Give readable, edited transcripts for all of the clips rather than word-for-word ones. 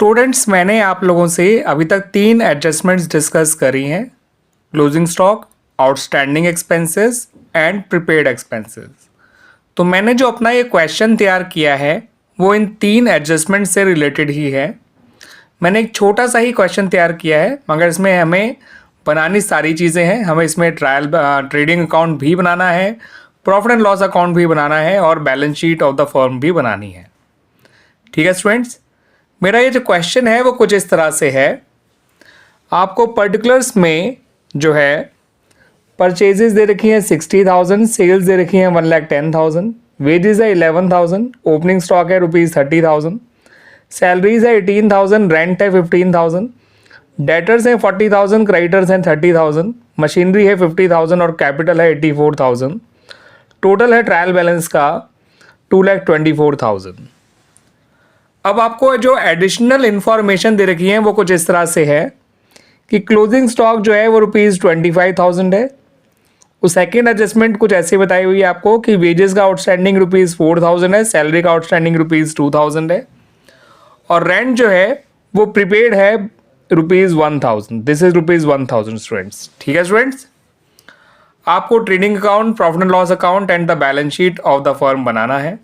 Students, मैंने आप लोगों से अभी तक 3 एडजस्टमेंट्स डिस्कस करी हैं। Closing stock, outstanding expenses and prepaid expenses. तो मैंने जो अपना ये क्वेश्चन तैयार किया है वो इन 3 एडजस्टमेंट से रिलेटेड ही है। मैंने एक छोटा सा ही क्वेश्चन तैयार किया है, मगर इसमें हमें बनानी सारी चीज़ें हैं। हमें इसमें ट्रेडिंग अकाउंट भी बनाना है, प्रॉफिट एंड लॉस अकाउंट भी बनाना है और balance sheet of the firm भी बनानी है। ठीक है स्टूडेंट्स, मेरा ये जो क्वेश्चन है वो कुछ इस तरह से है। आपको पर्टिकुलर्स में जो है परचेजेस दे रखी हैं 60,000, सेल्स दे रखी हैं 1,10,000, वेजेस है 11,000, ओपनिंग स्टॉक है ₹30,000, सैलरीज है 18,000, रेंट है 15,000, डेटर्स हैं 40,000, क्रेडिटर्स हैं 30,000, मशीनरी है 50,000 और कैपिटल है 84,000। टोटल है ट्रायल बैलेंस का 2,24,000। अब आपको जो एडिशनल इंफॉर्मेशन दे रखी है वो कुछ इस तरह से है कि क्लोजिंग स्टॉक जो है वो ₹25,000 है। उस सेकेंड एडजस्टमेंट कुछ ऐसे बताई हुई है आपको कि वेजेस का आउटस्टैंडिंग ₹4,000 है, सैलरी का आउटस्टैंडिंग ₹2,000 है और रेंट जो है वो प्रीपेड है ₹1,000। This is ₹1,000 students. ठीक है स्टूडेंट्स, आपको trading account, profit and loss account and the balance sheet of the firm बनाना है।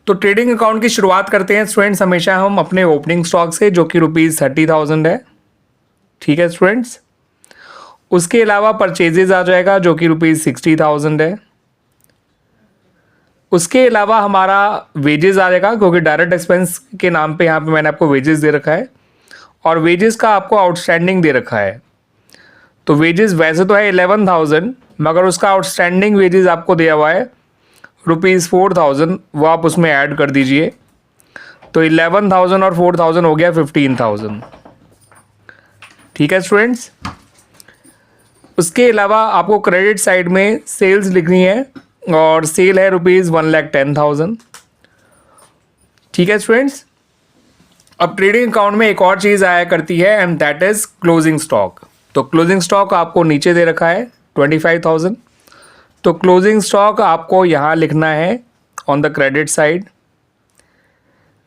तो ट्रेडिंग अकाउंट की शुरुआत करते हैं स्टूडेंट्स हमेशा हम अपने ओपनिंग स्टॉक से, जो कि ₹30,000 है। ठीक है स्टूडेंट्स, उसके अलावा परचेजेज आ जाएगा जो कि ₹60,000 है। उसके अलावा हमारा वेजेस आ जाएगा, क्योंकि डायरेक्ट एक्सपेंस के नाम पे यहाँ पे मैंने आपको वेजेस दे रखा है और वेजेस का आपको आउटस्टैंडिंग दे रखा है। तो वेजेस वैसे तो है 11,000, मगर उसका आउटस्टैंडिंग वेजेस आपको दिया हुआ है ₹4,000, वो आप उसमें ऐड कर दीजिए। तो 11,000 और 4,000 हो गया 15,000। ठीक है स्टूडेंट्स, उसके अलावा आपको क्रेडिट साइड में सेल्स लिखनी है और सेल है ₹1,10,000। ठीक है स्टूडेंट्स, अब ट्रेडिंग अकाउंट में एक और चीज़ आया करती है and that is closing stock. तो क्लोजिंग स्टॉक आपको नीचे दे रखा है 25,000। तो क्लोजिंग स्टॉक आपको यहाँ लिखना है ऑन द क्रेडिट साइड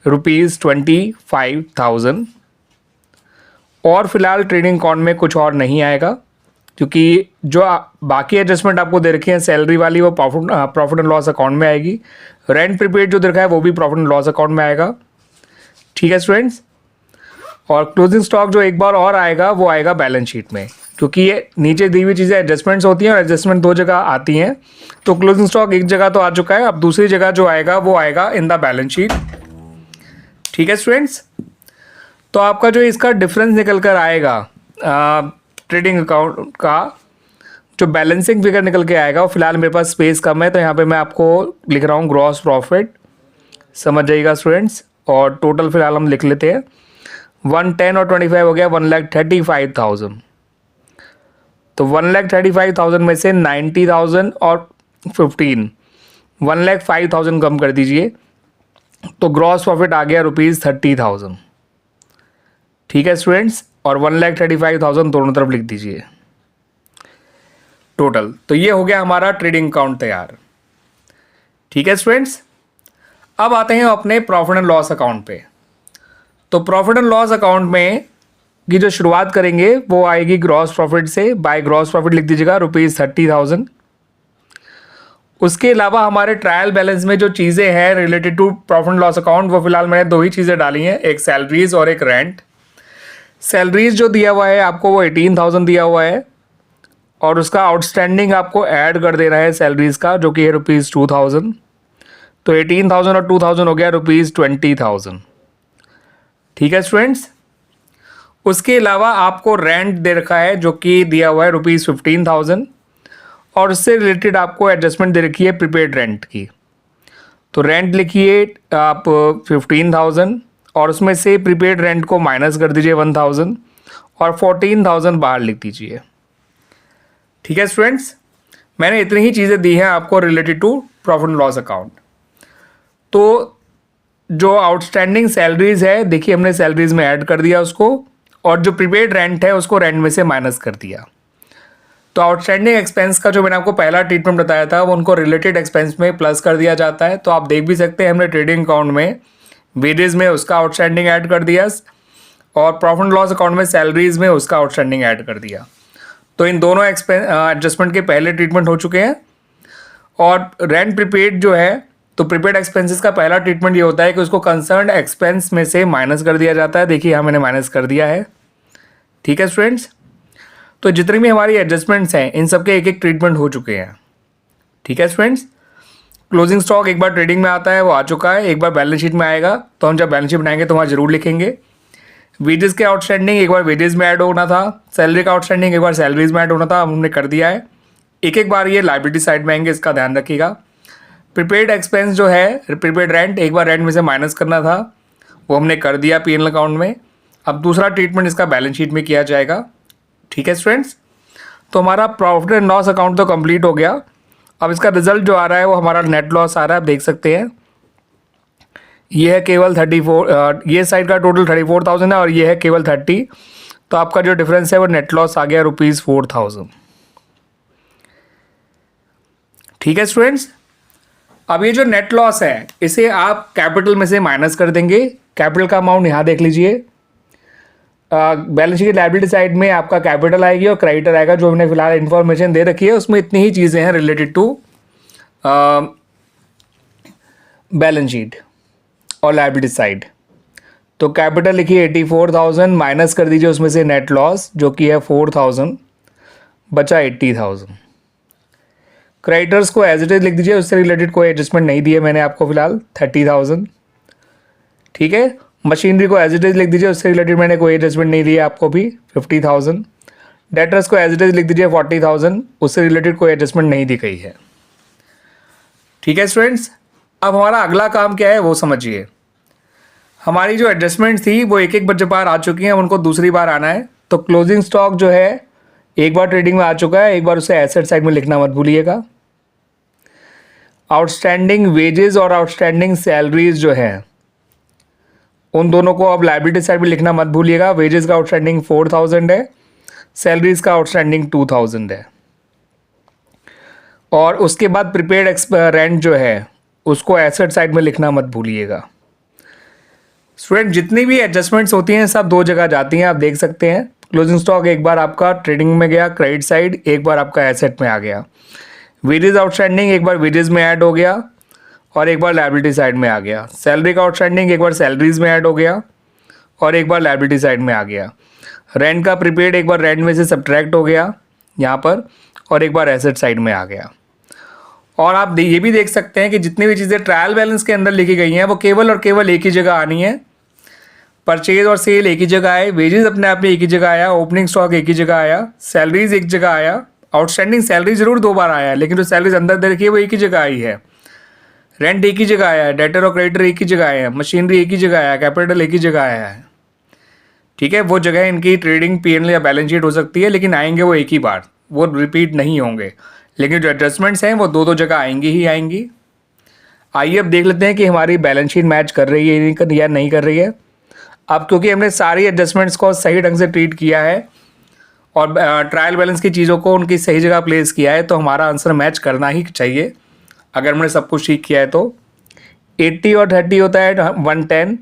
₹25,000। और फिलहाल ट्रेडिंग अकाउंट में कुछ और नहीं आएगा, क्योंकि जो बाकी एडजस्टमेंट आपको दे रखी है सैलरी वाली वो प्रॉफिट एंड लॉस अकाउंट में आएगी। रेंट प्रीपेड जो दे रखा है वो भी प्रॉफिट एंड लॉस अकाउंट में आएगा। ठीक है स्टूडेंट्स, और क्लोजिंग स्टॉक जो एक बार और आएगा वो आएगा बैलेंस शीट में, क्योंकि ये नीचे दी हुई चीज़ें एडजस्टमेंट्स होती हैं और एडजस्टमेंट 2 जगह आती हैं। तो क्लोजिंग स्टॉक एक जगह तो आ चुका है, अब दूसरी जगह जो आएगा वो आएगा इन द बैलेंस शीट। ठीक है स्टूडेंट्स, तो आपका जो इसका डिफरेंस निकल कर आएगा ट्रेडिंग अकाउंट का जो बैलेंसिंग फिगर निकल के आएगा, वो फिलहाल मेरे पास स्पेस कम है तो यहाँ पे मैं आपको लिख रहा हूँ ग्रॉस प्रॉफिट, समझ जाइएगा स्टूडेंट्स। और टोटल फिलहाल हम लिख लेते हैं 110 और 25 हो गया 1,35,000। तो 1,35,000 में से 90,000 और 15 1,05,000 कम कर दीजिए, तो ग्रॉस प्रॉफिट आ गया ₹30,000। ठीक है स्टूडेंट्स, और 1,35,000 दोनों तरफ लिख दीजिए टोटल। तो ये हो गया हमारा ट्रेडिंग अकाउंट तैयार। ठीक है स्टूडेंट्स, अब आते हैं अपने प्रॉफिट एंड लॉस अकाउंट पे। तो प्रॉफिट एंड लॉस अकाउंट में की जो शुरुआत करेंगे वो आएगी ग्रॉस प्रॉफिट से। बाय ग्रॉस प्रॉफिट लिख दीजिएगा ₹30,000। उसके अलावा हमारे ट्रायल बैलेंस में जो चीज़ें हैं related to profit and loss account, वो फिलहाल मैंने 2 ही चीज़ें डाली हैं, एक सैलरीज और एक रेंट। सैलरीज जो दिया हुआ है आपको वो 18,000 दिया हुआ है और उसका आउटस्टैंडिंग आपको ऐड कर देना है सैलरीज का, जो कि है ₹2,000। तो 18,000 और 2,000 हो गया ₹20,000। ठीक है स्टूडेंट्स, उसके अलावा आपको रेंट दे रखा है जो कि दिया हुआ है ₹15,000 और उससे रिलेटेड आपको एडजस्टमेंट दे रखी है प्रीपेड रेंट की। तो रेंट लिखिए आप 15,000 और उसमें से प्रीपेड रेंट को माइनस कर दीजिए 1,000 और 14,000 बाहर लिख दीजिए। ठीक है स्टूडेंट्स, मैंने इतनी ही चीज़ें दी हैं आपको related to profit and loss account. तो जो आउटस्टैंडिंग सैलरीज है, देखिए हमने सैलरीज में ऐड कर दिया उसको, और जो प्रीपेड रेंट है उसको रेंट में से माइनस कर दिया। तो आउटस्टैंडिंग एक्सपेंस का जो मैंने आपको पहला ट्रीटमेंट बताया था वो उनको रिलेटेड एक्सपेंस में प्लस कर दिया जाता है। तो आप देख भी सकते हैं हमने ट्रेडिंग अकाउंट में वेजेस में उसका आउटस्टैंडिंग ऐड कर दिया, और प्रॉफिट एंड लॉस अकाउंट में सैलरीज में उसका आउटस्टैंडिंग ऐड कर दिया। तो इन दोनों एडजस्टमेंट के पहले ट्रीटमेंट हो चुके हैं। और रेंट प्रीपेड जो है, तो प्रीपेड एक्सपेंसेस का पहला ट्रीटमेंट ये होता है कि उसको कंसर्न एक्सपेंस में से माइनस कर दिया जाता है। देखिए यहाँ मैंने माइनस कर दिया है। ठीक है स्टूडेंट्स, तो जितनी भी हमारी एडजस्टमेंट्स हैं इन सब के एक एक ट्रीटमेंट हो चुके हैं। ठीक है स्टूडेंट्स, क्लोजिंग स्टॉक एक बार ट्रेडिंग में आता है, वो आ चुका है, एक बार बैलेंस शीट में आएगा, तो हम जब बैलेंस शीट बनाएंगे तो वहाँ जरूर लिखेंगे। वेजेस के आउटस्टैंडिंग एक बार वेजेस में ऐड होना था, सैलरी का आउटस्टैंडिंग एक बार सैलरीज में ऐड होना था, हमने कर दिया है। एक एक बार ये लाइबिलिटी साइड में आएंगे, इसका ध्यान रखिएगा। प्रीपेड एक्सपेंस जो है, प्रीपेड रेंट, एक बार रेंट में से माइनस करना था, वो हमने कर दिया पीएनएल अकाउंट में। अब दूसरा ट्रीटमेंट इसका बैलेंस शीट में किया जाएगा। ठीक है स्टूडेंट्स, तो हमारा प्रॉफिट एंड लॉस अकाउंट तो कंप्लीट हो गया। अब इसका रिजल्ट जो आ रहा है वो हमारा नेट लॉस आ रहा है, आप देख सकते हैं। ये है केवल 34, ये साइड का टोटल 34,000 है और ये है केवल 30, तो आपका जो डिफरेंस है वो नेट लॉस आ गया ₹4,000। ठीक है स्टूडेंट्स, अब ये जो नेट लॉस है इसे आप कैपिटल में से माइनस कर देंगे। कैपिटल का अमाउंट यहाँ देख लीजिए, बैलेंस शीट की लायबिलिटी साइड में आपका कैपिटल आएगी और क्रेडिटर आएगा। जो हमने फिलहाल इन्फॉर्मेशन दे रखी है उसमें इतनी ही चीज़ें हैं रिलेटेड टू बैलेंस शीट और लायबिलिटी साइड। तो कैपिटल लिखिए 84,000, माइनस कर दीजिए उसमें से नेट लॉस जो कि है 4,000, बचा 80,000। क्रेडिटर्स को एज इट इज लिख दीजिए, उससे रिलेटेड कोई एडजस्टमेंट नहीं दिए मैंने आपको फिलहाल, 30,000। ठीक है, मशीनरी को एज इट इज लिख दीजिए, उससे रिलेटेड मैंने कोई एडजस्टमेंट नहीं दिया आपको भी, 50,000। डेटर्स को एज इट इज लिख दीजिए 40,000, उससे रिलेटेड कोई एडजस्टमेंट नहीं दी गई है। ठीक है स्टूडेंट्स, अब हमारा अगला काम क्या है वो समझिए। हमारी जो एडजस्टमेंट थी वो एक एक बार आ चुकी हैं, उनको दूसरी बार आना है। तो क्लोजिंग स्टॉक जो है एक बार ट्रेडिंग में आ चुका है, एक बार उसे एसेट साइड में लिखना मत भूलिएगा। आउटस्टैंडिंग वेजेस और आउटस्टैंडिंग सैलरीज जो है उन दोनों को अब लायबिलिटी साइड में लिखना मत भूलिएगा। वेजेस का आउटस्टैंडिंग 4,000 है, सैलरीज का आउटस्टैंडिंग 2,000 है। और उसके बाद प्रीपेड रेंट जो है उसको एसेट साइड में लिखना मत भूलिएगा। स्टूडेंट, जितनी भी एडजस्टमेंट्स होती हैं सब दो जगह जाती हैं, आप देख सकते हैं। क्लोजिंग स्टॉक एक बार आपका ट्रेडिंग में गया क्रेडिट साइड, एक बार आपका एसेट में आ गया। वेजेस आउटस्टैंडिंग एक बार वेजेस में ऐड हो गया और एक बार लायबिलिटी साइड में आ गया। सैलरी का आउटस्टैंडिंग एक बार सैलरीज में ऐड हो गया और एक बार लायबिलिटी साइड में आ गया। रेंट का प्रीपेड एक बार रेंट में से सब्ट्रैक्ट हो गया यहाँ पर और एक बार एसेट साइड में आ गया। और आप ये भी देख सकते हैं कि जितनी भी चीज़ें ट्रायल बैलेंस के अंदर लिखी गई हैं वो केवल और केवल एक ही जगह आनी है। परचेज और सेल एक ही जगह आए, वेजेस अपने आप में एक ही जगह आया, ओपनिंग स्टॉक एक ही जगह आया, सैलरीज एक जगह आया, आउटस्टैंडिंग सैलरी जरूर 2 बार आया लेकिन जो सैलरीज अंदर दे रखी है वो एक ही जगह आई है। रेंट एक ही जगह आया है, डेटर और क्रेडिटर एक ही जगह आया है, मशीनरी एक ही जगह आया है, कैपिटल एक ही जगह आया है। ठीक है, वो जगह इनकी ट्रेडिंग पीएनएल या बैलेंस शीट हो सकती है लेकिन आएंगे वो एक ही बार, वो रिपीट नहीं होंगे। लेकिन जो एडजस्टमेंट्स हैं वो दो जगह आएंगी ही आएंगी। आइए अब देख लेते हैं कि हमारी बैलेंस शीट मैच कर रही है या नहीं कर रही है। अब क्योंकि हमने सारी एडजस्टमेंट्स को सही ढंग से ट्रीट किया है और ट्रायल बैलेंस की चीज़ों को उनकी सही जगह प्लेस किया है तो हमारा आंसर मैच करना ही चाहिए। अगर हमने सब कुछ ठीक किया है तो 80 और 30 होता है 110,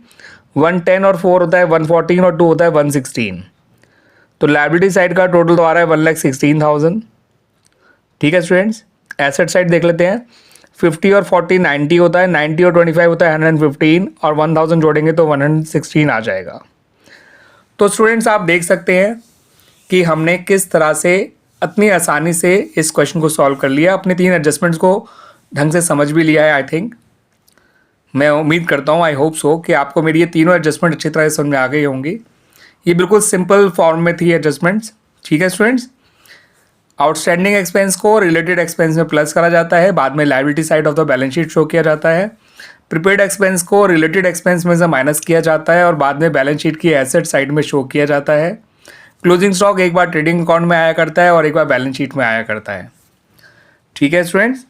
110 और 4 होता है 114 और 2 होता है 116। तो लायबिलिटी साइड का टोटल तो आ रहा है 1,16,000। ठीक है स्टूडेंट्स, एसेट साइड देख लेते हैं। 50 और 40 90 होता है, 90 और 25 होता है 115 और 1000 जोड़ेंगे तो 116 आ जाएगा। तो स्टूडेंट्स आप देख सकते हैं कि हमने किस तरह से इतनी आसानी से इस क्वेश्चन को सॉल्व कर लिया। अपने 3 एडजस्टमेंट्स को ढंग से समझ भी लिया है। आई थिंक, मैं उम्मीद करता हूँ, आई होप सो कि आपको मेरी ये तीनों एडजस्टमेंट अच्छी तरह से समझ में आ गई होंगी। ये बिल्कुल सिंपल फॉर्म में थी एडजस्टमेंट्स। ठीक है स्टूडेंट्स, आउटस्टैंडिंग एक्सपेंस को रिलेटेड एक्सपेंस में प्लस करा जाता है, बाद में liability side of the balance sheet show किया जाता है। प्रीपेड एक्सपेंस को रिलेटेड एक्सपेंस में से माइनस किया जाता है और बाद में बैलेंस शीट की एसेट साइड में शो किया जाता है। क्लोजिंग स्टॉक एक बार ट्रेडिंग अकाउंट में आया करता है और एक बार बैलेंस शीट में आया करता है। ठीक है स्टूडेंट्स,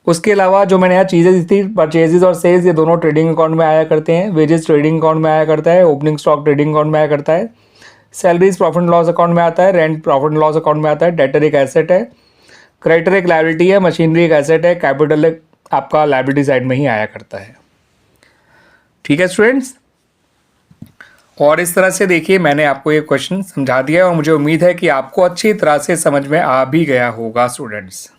उसके अलावा जो मैंने यहाँ चीज़ें दी थी, परचेजेस और सेल्स, ये दोनों ट्रेडिंग अकाउंट में आया करते हैं। वेजेस ट्रेडिंग अकाउंट में आया करता है, ओपनिंग स्टॉक ट्रेडिंग अकाउंट में आया करता है, salaries profit and loss account में आता है, rent profit and loss account में आता है, डेटर एक एसेट है, क्रेडिटर एक लायबिलिटी है, मशीनरी एक एसेट है, कैपिटल एक आपका लायबिलिटी साइड में ही आया करता है। ठीक है स्टूडेंट्स, और इस तरह से देखिए मैंने आपको ये क्वेश्चन समझा दिया और मुझे उम्मीद है कि आपको अच्छी तरह से समझ में आ भी गया होगा स्टूडेंट्स।